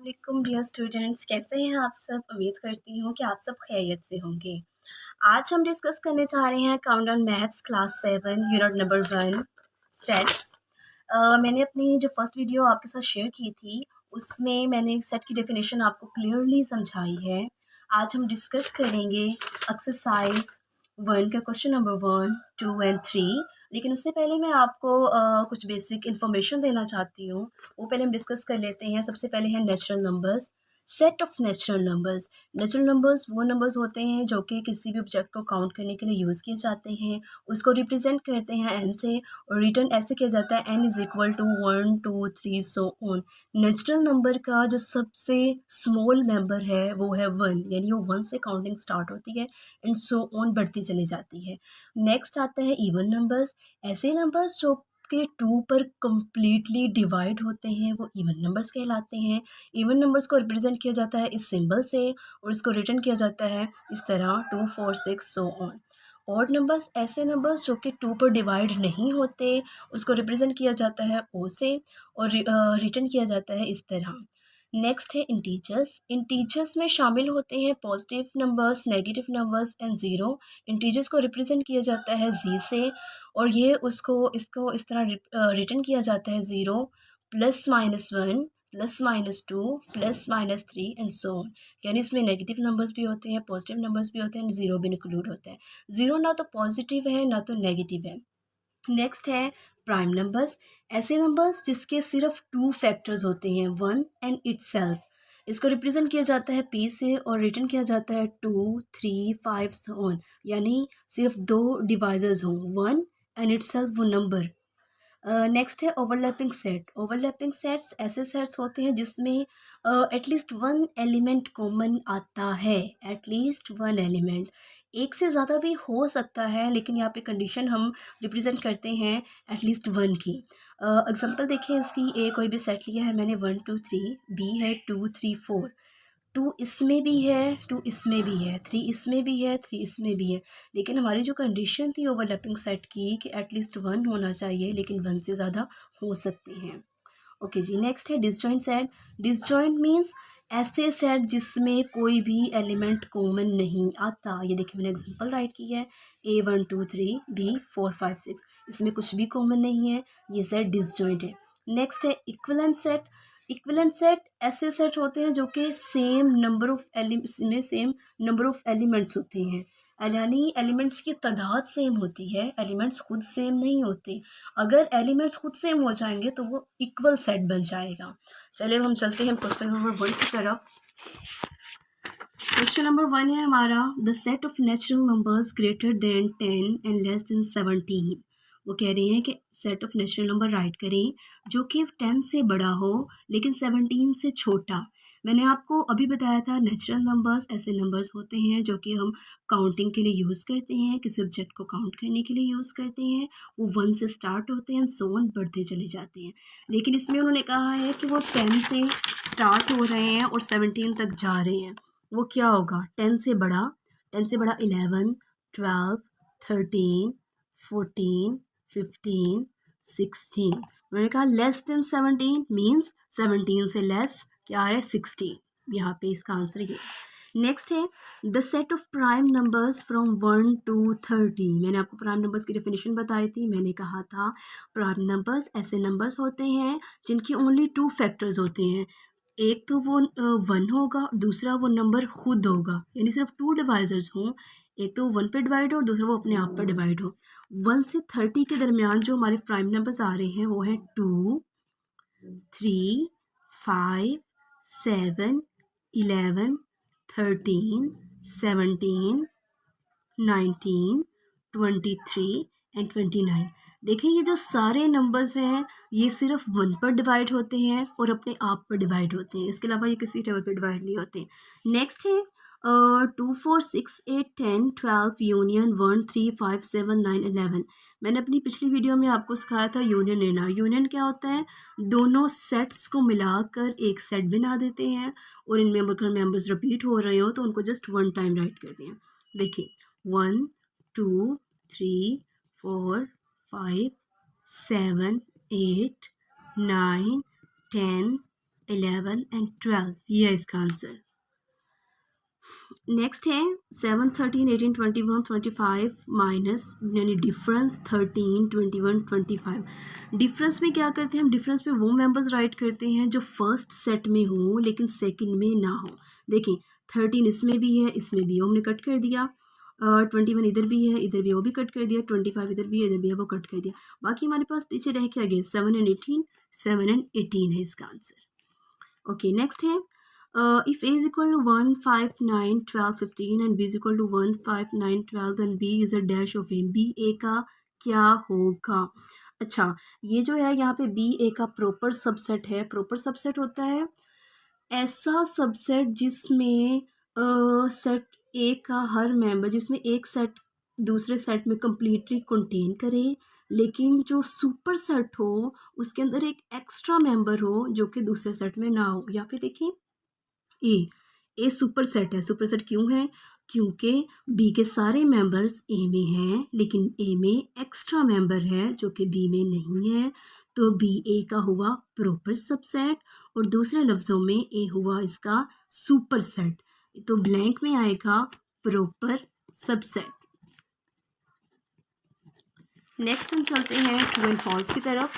वालेकुम dear students, कैसे हैं आप सब। उम्मीद करती हूँ कि आप सब खैरियत से होंगे। आज हम डिस्कस करने जा रहे हैं countdown maths class 7 unit number 1 sets. मैंने अपनी जो फर्स्ट वीडियो आपके साथ शेयर की थी उसमें मैंने सेट की डेफिनेशन आपको क्लियरली समझाई है। आज हम डिस्कस करेंगे एक्सरसाइज 1 का क्वेश्चन नंबर 1, 2 एंड 3। लेकिन उससे पहले मैं आपको कुछ बेसिक इन्फॉर्मेशन देना चाहती हूँ। वो पहले हम डिस्कस कर लेते हैं। सबसे पहले है natural numbers. Set of natural numbers. Natural numbers वो नंबर्स होते हैं जो कि किसी भी ऑब्जेक्ट को काउंट करने के लिए यूज़ किए जाते हैं। उसको रिप्रेजेंट करते हैं एन से और रिटर्न ऐसे किया जाता है N is equal to 1 2 3 so on. Natural number का जो सबसे स्मॉल मेंबर है वो है 1, यानी वो 1 से काउंटिंग स्टार्ट होती है एंड सो ऑन बढ़ती चली जाती है। नेक्स्ट आता है इवन नंबर्स। ऐसे नंबर्स जो के 2 पर कम्प्लीटली डिवाइड होते हैं वो इवन नंबर्स कहलाते हैं। इवन नंबर्स को रिप्रेजेंट किया जाता है इस सिंबल से और इसको रिटर्न किया जाता है इस तरह 2 4 6 सो ऑन। ऑड नंबर्स ऐसे नंबर्स जो कि 2 पर डिवाइड नहीं होते, उसको रिप्रेजेंट किया जाता है ओ से और रिटर्न किया जाता है इस तरह। नेक्स्ट है इंटीजर्स। इंटीजर्स में शामिल होते हैं positive numbers, negative numbers and zero. Integers को रिप्रेजेंट किया जाता है जी से और ये इसको इस तरह रिटर्न किया जाता है ज़ीरो +-1 +-2 +-3 एंड सो ऑन। यानी इसमें नेगेटिव नंबर्स भी होते हैं, पॉजिटिव नंबर्स भी होते हैं, ज़ीरो भी इंक्लूड होता है। ज़ीरो ना तो पॉजिटिव है ना तो नेगेटिव है। नेक्स्ट है प्राइम नंबर्स। ऐसे नंबर्स जिसके सिर्फ 2 फैक्टर्स होते हैं, 1 एंड इटसेल्फ। इसको रिप्रेजेंट किया जाता है पी से और रिटर्न किया जाता है 2 3 5 सो ऑन। यानी सिर्फ 2 डिवाइजर्स हों, 1 एंड इटसेल्फ वो नंबर। नेक्स्ट है ओवरलैपिंग सेट। ओवरलैपिंग सेट्स ऐसे सेट्स होते हैं जिसमें एटलीस्ट 1 एलिमेंट कॉमन आता है। एटलीस्ट 1 एलिमेंट, एक से ज़्यादा भी हो सकता है लेकिन यहाँ पे कंडीशन हम रिप्रेजेंट करते हैं एटलीस्ट 1 की। एग्जांपल देखिए इसकी, ए कोई भी सेट लिया है मैंने 1 2 3, बी है 2 3 4, 2 इसमें भी है, 2 इसमें भी है, 3 इसमें भी है, 3 इसमें भी है। लेकिन हमारी जो कंडीशन थी ओवरलैपिंग सेट की कि एटलीस्ट 1 होना चाहिए, लेकिन 1 से ज़्यादा हो सकते हैं। ओके जी, नेक्स्ट है डिसजॉइंट सेट। डिसजॉइंट मीन्स ऐसे सेट जिसमें कोई भी एलिमेंट कॉमन नहीं आता। ये देखिए मैंने एग्जांपल राइट की है, ए 1 2 3, बी 4 5 6, इसमें कुछ भी कॉमन नहीं है, ये सेट डिसजॉइंट है। नेक्स्ट है इक्विवेलेंट सेट। इक्विवेलेंट सेट ऐसे सेट होते हैं जो कि सेम नंबर ऑफ एलिमेंट्स होते हैं, यानी एलिमेंट्स की तादाद सेम होती है, एलिमेंट्स खुद सेम नहीं होते। अगर एलिमेंट्स खुद सेम हो जाएंगे तो वो इक्वल सेट बन जाएगा। चलिए अब हम चलते हैं क्वेश्चन नंबर 1 की तरफ। क्वेश्चन नंबर 1 है हमारा, the set of natural numbers greater than 10 and less then 17। वो कह रही हैं कि set of natural number right करें जो कि 10 से बड़ा हो लेकिन 17 से छोटा। मैंने आपको अभी बताया था नेचुरल नंबर्स ऐसे नंबर्स होते हैं जो कि हम काउंटिंग के लिए यूज़ करते हैं, किसी ऑब्जेक्ट को काउंट करने के लिए यूज़ करते हैं। वो 1 से स्टार्ट होते हैं, सो ऑन बढ़ते चले जाते हैं। लेकिन इसमें उन्होंने कहा है कि वो 10 से स्टार्ट हो रहे हैं और 17 तक जा रहे हैं। वो क्या होगा, 10 से बड़ा, 10 से बड़ा 11 12 13 14 15 16। मैंने कहा लेस देन 17 मीन्स 17 से लेस क्या है 16। यहाँ पे इसका आंसर ये। नेक्स्ट है the set of prime numbers from 1 to 30। मैंने आपको प्राइम नंबर्स की डेफिनेशन बताई थी। मैंने कहा था प्राइम नंबर्स ऐसे नंबर्स होते हैं जिनकी ओनली 2 फैक्टर्स होते हैं। एक तो वो 1 होगा, दूसरा वो नंबर खुद होगा, यानी सिर्फ 2 डिवाइजर्स हों। एक तो 1 पे डिवाइड हो, दूसरा वो अपने आप पर डिवाइड हो। 1 से 30 के दरमियान जो हमारे प्राइम नंबर्स आ रहे हैं वो है 2 3 5 7 11 13 17 19 23 एंड 29। देखिए ये जो सारे नंबर्स हैं ये सिर्फ 1 पर डिवाइड होते हैं और अपने आप पर डिवाइड होते हैं, इसके अलावा ये किसी टेबल पर डिवाइड नहीं होते। नेक्स्ट है 2 4 6 8 10 12 यूनियन 1 3 5 7 9 11। मैंने अपनी पिछली वीडियो में आपको सिखाया था यूनियन लेना। यूनियन क्या होता है, दोनों सेट्स को मिलाकर एक सेट बना देते हैं और इनमें अगर मेंबर्स रिपीट हो रहे हो तो उनको जस्ट 1 टाइम राइट करते हैं। देखिए 1 2 3 4 5 7 8 9 10 11 एंड 12, ये है इसका आंसर। नेक्स्ट है 7, 13, 18, 21, 25 माइनस यानी डिफरेंस 13, 21, 25। डिफरेंस में क्या करते हैं हम? डिफरेंस में वो मेंबर्स राइट करते हैं जो फर्स्ट सेट में हो लेकिन सेकंड में ना हो। देखिए 13 इसमें भी है, इसमें भी, हमने कट कर दिया। 21 इधर भी है, इधर भी वो भी कट कर दिया। 25 इधर भी है, इधर भी है, वो कट कर दिया। बाकी हमारे पास पीछे रह क्या गया? 7 एंड 18, 7 एंड 18 है इसका आंसर। ओके, नेक्स्ट है if a is equal to 1, 5, 9, 12, 15 and b is equal to 1, 5, 9, 12 then b is a dash of a, b a का क्या होगा? अच्छा, ये जो है यहाँ पे b a का प्रॉपर सबसेट है। प्रॉपर सबसेट होता है ऐसा सबसेट जिसमें सेट ए का हर मेंबर, जिसमें एक सेट दूसरे सेट में कंप्लीटली कंटेन करे, लेकिन जो सुपर सेट हो उसके अंदर एक एक्स्ट्रा मेंबर हो जो कि दूसरे सेट में ना हो। यहाँ पे देखिए ए सुपर सेट है। सुपर सेट क्यों है? क्योंकि बी के सारे मेंबर्स ए में हैं लेकिन ए में एक्स्ट्रा मेंबर है जो कि बी में नहीं है, तो बी ए का हुआ प्रॉपर सबसेट और दूसरे लफ्ज़ों में ए हुआ इसका सुपर सेट। तो ब्लैंक में आएगा प्रॉपर सबसेट। नेक्स्ट हम चलते हैं ट्रू एंड फॉल्स की तरफ।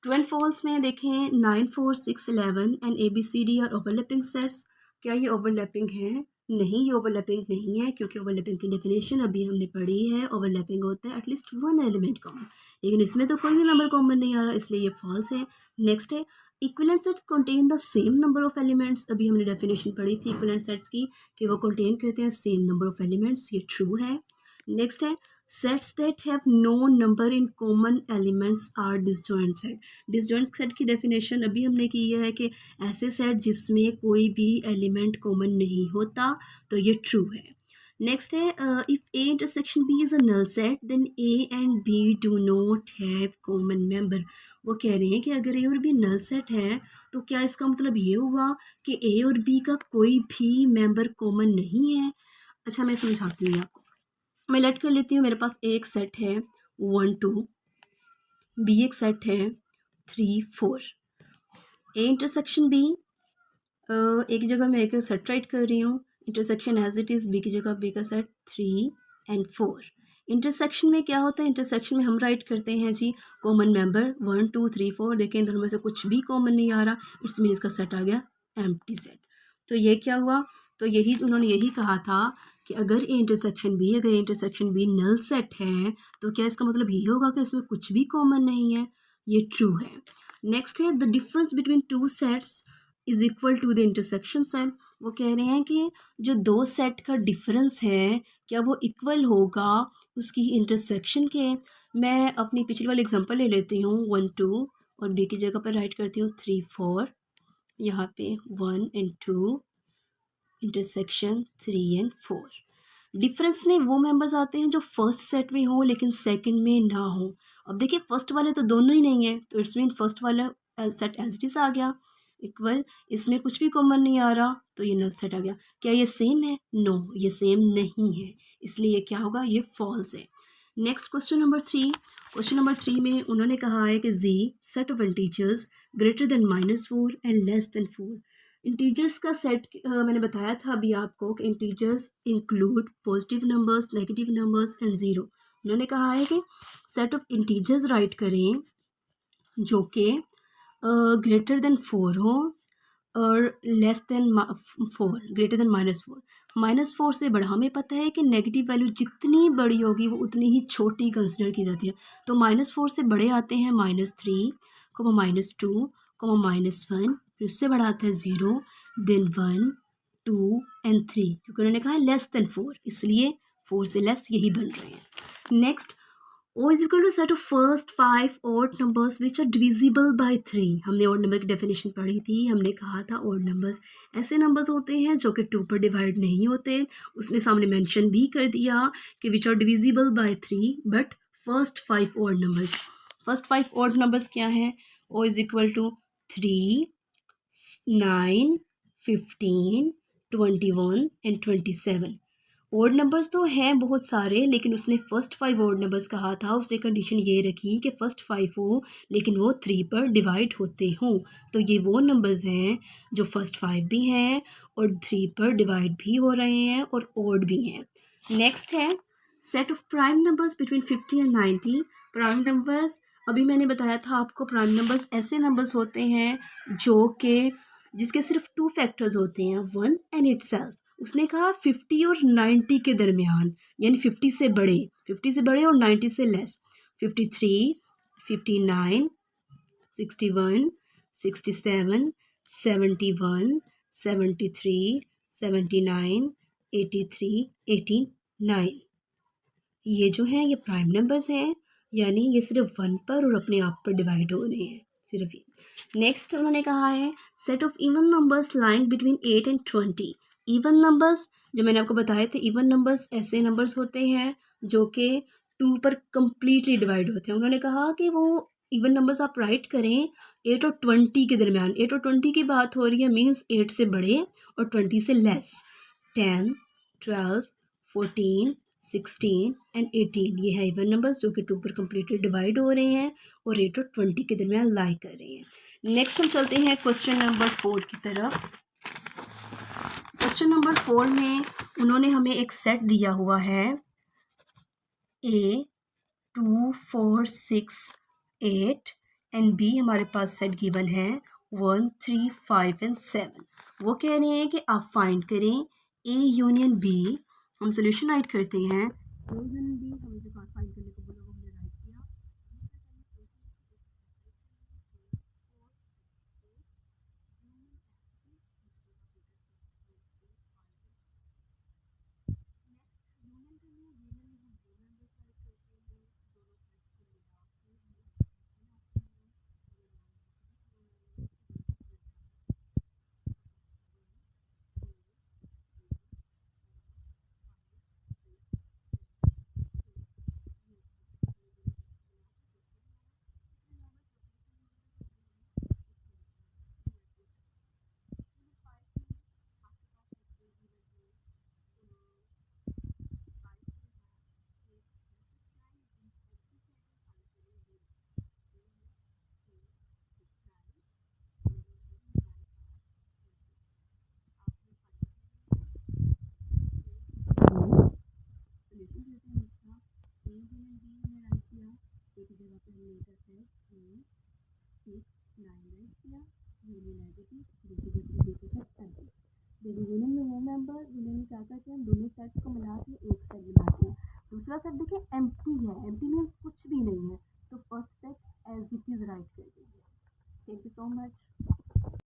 ट्रू एंड फॉल्स में देखें 9, 4, 6, 11 and ABCD are overlapping sets. क्या ये ओवरलैपिंग है? नहीं, ये ओवरलैपिंग नहीं है, क्योंकि ओवरलैपिंग की डेफिनेशन अभी हमने पढ़ी है। ओवरलैपिंग होता है एटलीस्ट वन एलिमेंट कॉमन, लेकिन इसमें तो कोई भी नंबर कॉमन नहीं आ रहा, इसलिए ये फॉल्स है। नेक्स्ट है equivalent sets contain the same number of elements. अभी हमने डेफिनेशन पढ़ी थी इक्विवेलेंट सेट्स की कि वो कंटेन करते हैं सेम नंबर ऑफ एलिमेंट्स, ये ट्रू है। नेक्स्ट है sets that have no number in common elements are disjoint set। Disjoint set की डेफिनेशन अभी हमने की है कि ऐसे सेट जिसमें कोई भी एलिमेंट कॉमन नहीं होता, तो ये ट्रू है। नेक्स्ट है if A intersection B is a null set then A and B do not have common member. वो कह रहे हैं कि अगर ए और बी नल सेट है तो क्या इसका मतलब ये हुआ कि ए और बी का कोई भी मेंबर कॉमन नहीं है? अच्छा, मैं समझाती हूँ आपको। मैं लेट कर लेती हूँ, मेरे पास एक सेट है 1, 2, बी एक सेट है 3, 4, ए इंटरसेक्शन बी, एक जगह मैं एक सेट राइट कर रही हूँ, intersection as it is B की जगह बी का सेट 3 एंड 4। इंटरसेक्शन में क्या होता है? इंटरसेक्शन में हम राइट करते हैं जी कॉमन मेंबर 1, 2, 3, 4। देखें इन दोनों में से कुछ भी कॉमन नहीं आ रहा, इट्स मीन इसका सेट आ गया एम्प्टी सेट। तो ये क्या हुआ? तो यही उन्होंने यही कहा था कि अगर A intersection B null set है तो क्या इसका मतलब ये होगा कि इसमें कुछ भी कॉमन नहीं है? ये ट्रू है। नेक्स्ट है the difference between two sets is equal to the intersection set. वो कह रहे हैं कि जो दो सेट का डिफरेंस है क्या वो इक्वल होगा उसकी इंटरसेक्शन के। मैं अपनी पिछली वाली एग्जांपल ले लेती हूँ 1, 2 और बी की जगह पर राइट करती हूँ 3, 4। यहाँ पे 1 एंड 2 इंटरसेक्शन 3 एंड 4। डिफरेंस में वो मेंबर्स आते हैं जो फर्स्ट सेट में हो लेकिन सेकंड में ना हो। अब देखिए फर्स्ट वाले तो दोनों ही नहीं है, तो इट्स मीन फर्स्ट वाला सेट एज इट इज आ गया इक्वल, इसमें कुछ भी कॉमन नहीं आ रहा, तो ये नल सेट आ गया। क्या ये सेम है? नो, ये सेम नहीं है, इसलिए ये क्या होगा? ये फॉल्स है। Next question number 3। Question number 3 में उन्होंने कहा है कि G set of integers greater than -4 and less than 4। Integers का सेट मैंने बताया था अभी आपको कि integers include positive numbers, negative numbers and zero. उन्होंने कहा है कि सेट ऑफ इंटीजर्स राइट करें जो कि ग्रेटर देन 4 हो और लेस देन 4, ग्रेटर देन -4। -4 से बड़ा, हमें पता है कि नेगेटिव वैल्यू जितनी बड़ी होगी वो उतनी ही छोटी कंसिडर की जाती है। तो -4 से बड़े आते हैं -3, -2, -1, फिर उससे बड़ा आता है 0, देन 1, 2 एंड 3, क्योंकि उन्होंने कहा है लेस देन 4, इसलिए 4 से लेस यही बन रहे हैं। Next O is equal to set of first 5 odd numbers which are divisible by 3। हमने odd number की definition पढ़ी थी, हमने कहा था odd numbers ऐसे numbers होते हैं जो कि 2 पर डिवाइड नहीं होते। उसने सामने मेंशन भी कर दिया कि which are divisible by 3 but first 5 odd numbers। first 5 odd numbers क्या है? O is equal to 3, 9, 15, 21 and 27। Odd numbers तो हैं बहुत सारे, लेकिन उसने फर्स्ट 5 ओड नंबर्स कहा था। उसने कंडीशन ये रखी कि फर्स्ट 5 हो लेकिन वो 3 पर डिवाइड होते हों। तो ये वो नंबर्स हैं जो फर्स्ट 5 भी हैं और 3 पर डिवाइड भी हो रहे हैं और ओड भी हैं। नेक्स्ट है set of prime numbers between 50 and 90। Prime numbers, अभी मैंने बताया था आपको, प्राइम नंबर्स ऐसे नंबर्स होते हैं जो कि जिसके सिर्फ 2 फैक्टर्स होते हैं, 1 एंड इटसेल्फ। उसने कहा 50 और 90 के दरमियान, यानी 50 से बड़े और 90 से लेस। 53, 59, 61, 67, 71, 73, 79, 83, 89। ये जो हैं ये प्राइम नंबर्स हैं, यानी ये सिर्फ 1 पर और अपने आप पर डिवाइड हो रहे हैं, सिर्फ ये। नेक्स्ट उन्होंने कहा है set of even numbers lying between 8 and 20। Even numbers, जो मैंने आपको बताए थे, इवन नंबर्स ऐसे नंबर्स होते हैं जो कि 2 पर कम्प्लीटली डिवाइड होते हैं। उन्होंने कहा कि वो इवन नंबर्स आप राइट करें 8 और 20 के दरमियान। 8 और 20 की बात हो रही है, मीन्स 8 से बड़े और 20 से लेस। 10, 12, 14, 16 एंड 18 ये है इवन नंबर्स जो कि 2 पर कम्प्लीटली डिवाइड हो रहे हैं और 8 और 20 के दरमियान लाई कर रहे हैं। नेक्स्ट हम चलते हैं क्वेश्चन नंबर 4 की तरफ। क्वेश्चन नंबर 4 में उन्होंने हमें एक सेट दिया हुआ है A 2 4 6 8 एंड B हमारे पास सेट गिवन है 1 3 5 एंड 7। वो कह रहे हैं कि आप फाइंड करें A यूनियन B। हम सोल्यूशन राइट करते हैं। A यूनियन B हमें जो फाइंड करने को बोला वो हमने राइट किया। यूनियन में वो मेंबर यूनियन क्या करते हैं, दोनों सेट्स को मिला के एक सेट बनाते हैं। दूसरा सेट देखिए एम्प्टी है, एम्प्टी मीन्स कुछ भी नहीं है, तो first set as it is write कर दीजिए। Thank you so much.